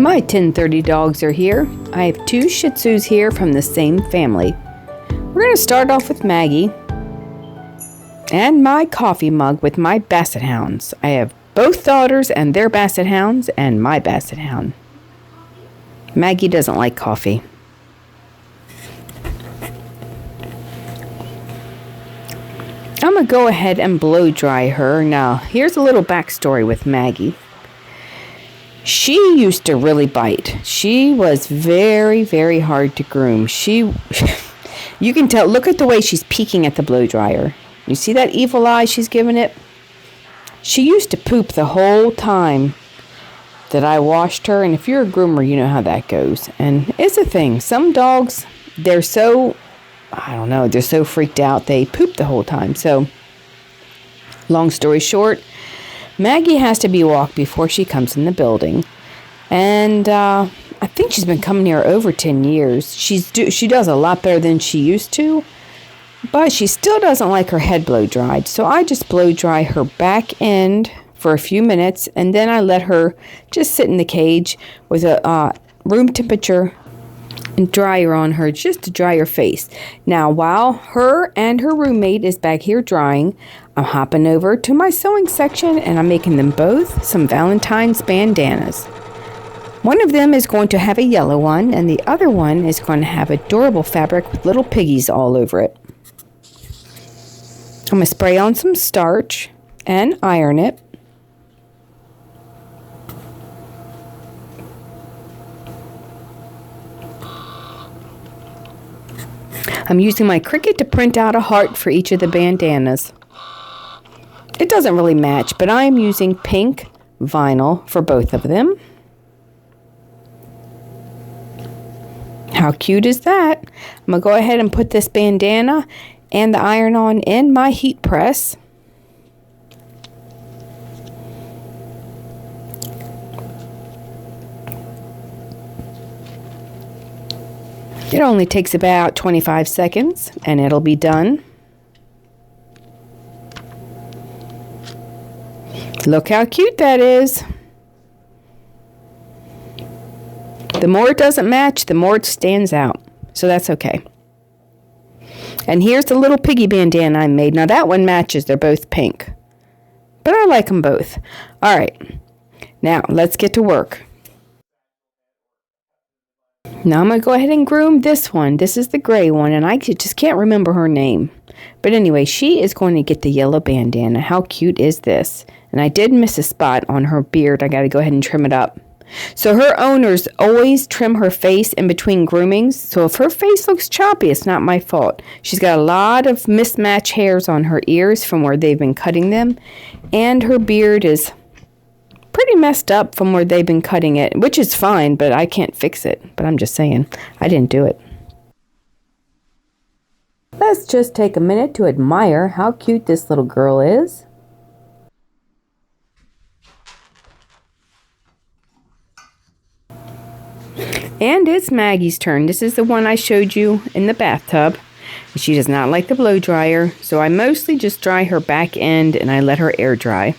My 1030 dogs are here. I have two Shih Tzus here from the same family. We're going to start off with Maggie and my coffee mug with my Basset Hounds. I have both daughters and their Basset Hounds and my Basset Hound. Maggie doesn't like coffee. I'm going to go ahead and blow dry her. Now, here's a little backstory with Maggie. She used to really bite. She was very, very hard to groom. You can tell, look at the way she's peeking at the blow dryer. You see that evil eye she's giving it? She used to poop the whole time that I washed her. And if you're a groomer, you know how that goes. And it's a thing. Some dogs, they're so, I don't know, they're so freaked out. They poop the whole time. So, long story short, Maggie has to be walked before she comes in the building. And I think she's been coming here over 10 years. She does a lot better than she used to. But she still doesn't like her head blow dried. So I just blow dry her back end for a few minutes. And then I let her just sit in the cage with a room temperature and dryer on her just to dry her face. Now, while her and her roommate is back here drying, I'm hopping over to my sewing section and I'm making them both some Valentine's bandanas. One of them is going to have a yellow one and the other one is going to have adorable fabric with little piggies all over it. I'm going to spray on some starch and iron it. I'm using my Cricut to print out a heart for each of the bandanas. It doesn't really match, but I am using pink vinyl for both of them. How cute is that? I'm going to go ahead and put this bandana and the iron-on in my heat press. It only takes about 25 seconds and it'll be done. Look how cute that is. The more it doesn't match, the more it stands out. So that's okay. And here's the little piggy bandana I made. Now that one matches. They're both pink. But I like them both. All right. Now let's get to work. Now I'm going to go ahead and groom this one. This is the gray one, and I just can't remember her name. But anyway, she is going to get the yellow bandana. How cute is this? And I did miss a spot on her beard. I got to go ahead and trim it up. So her owners always trim her face in between groomings. So if her face looks choppy, it's not my fault. She's got a lot of mismatched hairs on her ears from where they've been cutting them. And her beard is pretty messed up from where they've been cutting it, which is fine, but I can't fix it. But I'm just saying, I didn't do it. Let's just take a minute to admire how cute this little girl is. And it's Maggie's turn. This is the one I showed you in the bathtub. She does not like the blow dryer, so I mostly just dry her back end and I let her air dry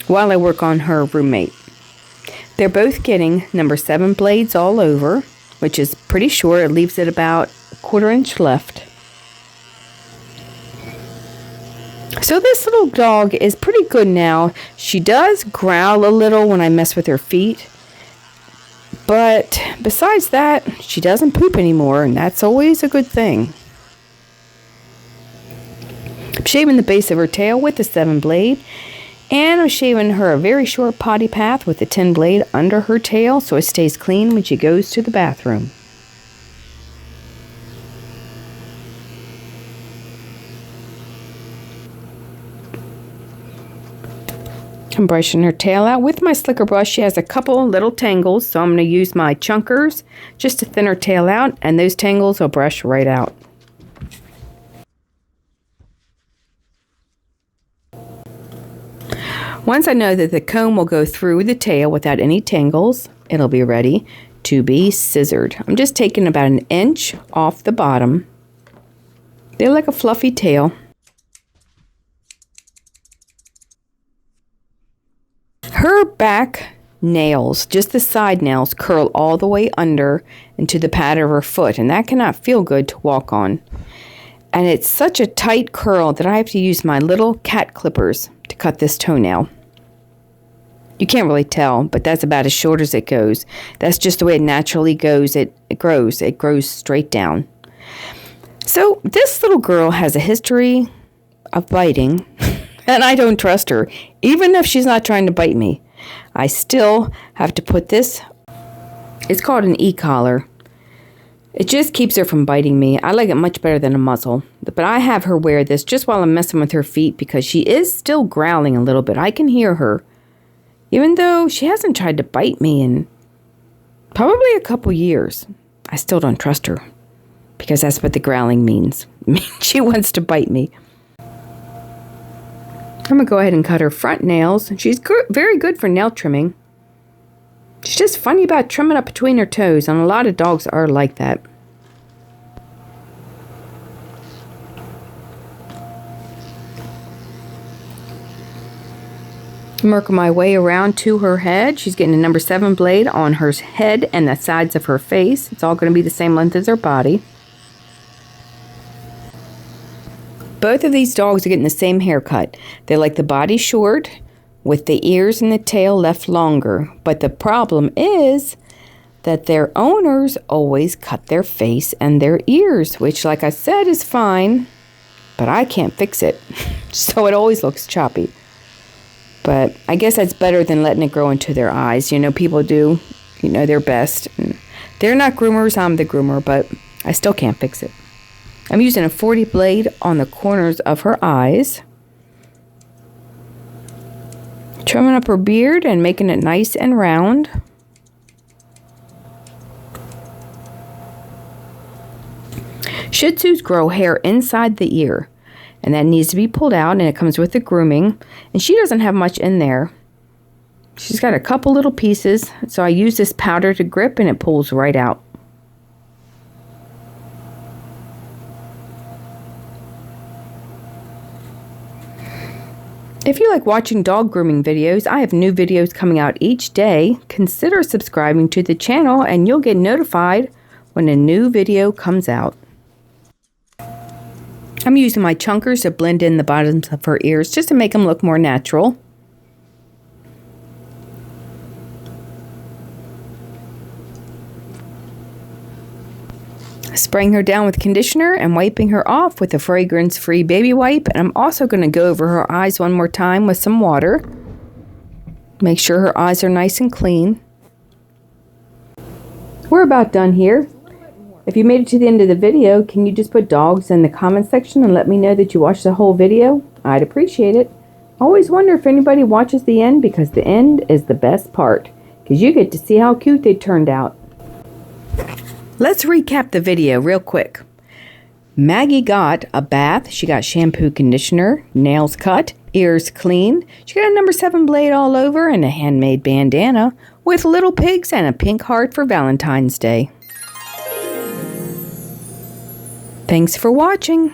while I work on her roommate. They're both getting number 7 blades all over, which is pretty short. It leaves it about a 1/4 inch left. So this little dog is pretty good now. She does growl a little when I mess with her feet. But besides that, she doesn't poop anymore, and that's always a good thing. I'm shaving the base of her tail with the 7 blade. And I'm shaving her a very short potty path with the 10 blade under her tail so it stays clean when she goes to the bathroom. I'm brushing her tail out with my slicker brush. She has a couple little tangles, so I'm going to use my chunkers just to thin her tail out, and those tangles will brush right out. Once I know that the comb will go through the tail without any tangles, it'll be ready to be scissored. I'm just taking about 1 inch off the bottom. They're like a fluffy tail. Her back nails, just the side nails, curl all the way under into the pad of her foot, and that cannot feel good to walk on. And it's such a tight curl that I have to use my little cat clippers to cut this toenail. You can't really tell, but that's about as short as it goes. That's just the way it naturally goes. It grows straight down. So this little girl has a history of biting, and I don't trust her. Even if she's not trying to bite me, I still have to put this. It's called an e-collar. It just keeps her from biting me. I like it much better than a muzzle. But I have her wear this just while I'm messing with her feet because she is still growling a little bit. I can hear her. Even though she hasn't tried to bite me in probably a couple years, I still don't trust her because that's what the growling means. She wants to bite me. I'm going to go ahead and cut her front nails. She's very good for nail trimming. She's just funny about trimming up between her toes, and a lot of dogs are like that. I'm working my way around to her head. She's getting a number 7 blade on her head and the sides of her face. It's all going to be the same length as her body. Both of these dogs are getting the same haircut. They like the body short with the ears and the tail left longer. But the problem is that their owners always cut their face and their ears, which, like I said, is fine, but I can't fix it. So it always looks choppy. But I guess that's better than letting it grow into their eyes. You know, people do, their best. They're not groomers, I'm the groomer, but I still can't fix it. I'm using a 40 blade on the corners of her eyes. Trimming up her beard and making it nice and round. Shih Tzus grow hair inside the ear, and that needs to be pulled out, and it comes with the grooming. And she doesn't have much in there. She's got a couple little pieces, so I use this powder to grip, and it pulls right out. If you like watching dog grooming videos, I have new videos coming out each day. Consider subscribing to the channel, and you'll get notified when a new video comes out. I'm using my chunkers to blend in the bottoms of her ears just to make them look more natural. Spraying her down with conditioner and wiping her off with a fragrance-free baby wipe. And I'm also going to go over her eyes one more time with some water. Make sure her eyes are nice and clean. We're about done here. If you made it to the end of the video, can you just put dogs in the comment section and let me know that you watched the whole video? I'd appreciate it. I always wonder if anybody watches the end, because the end is the best part, because you get to see how cute they turned out. Let's recap the video real quick. Maggie got a bath. She got shampoo, conditioner, nails cut, ears cleaned. She got a number 7 blade all over and a handmade bandana with little pigs and a pink heart for Valentine's Day. Thanks for watching.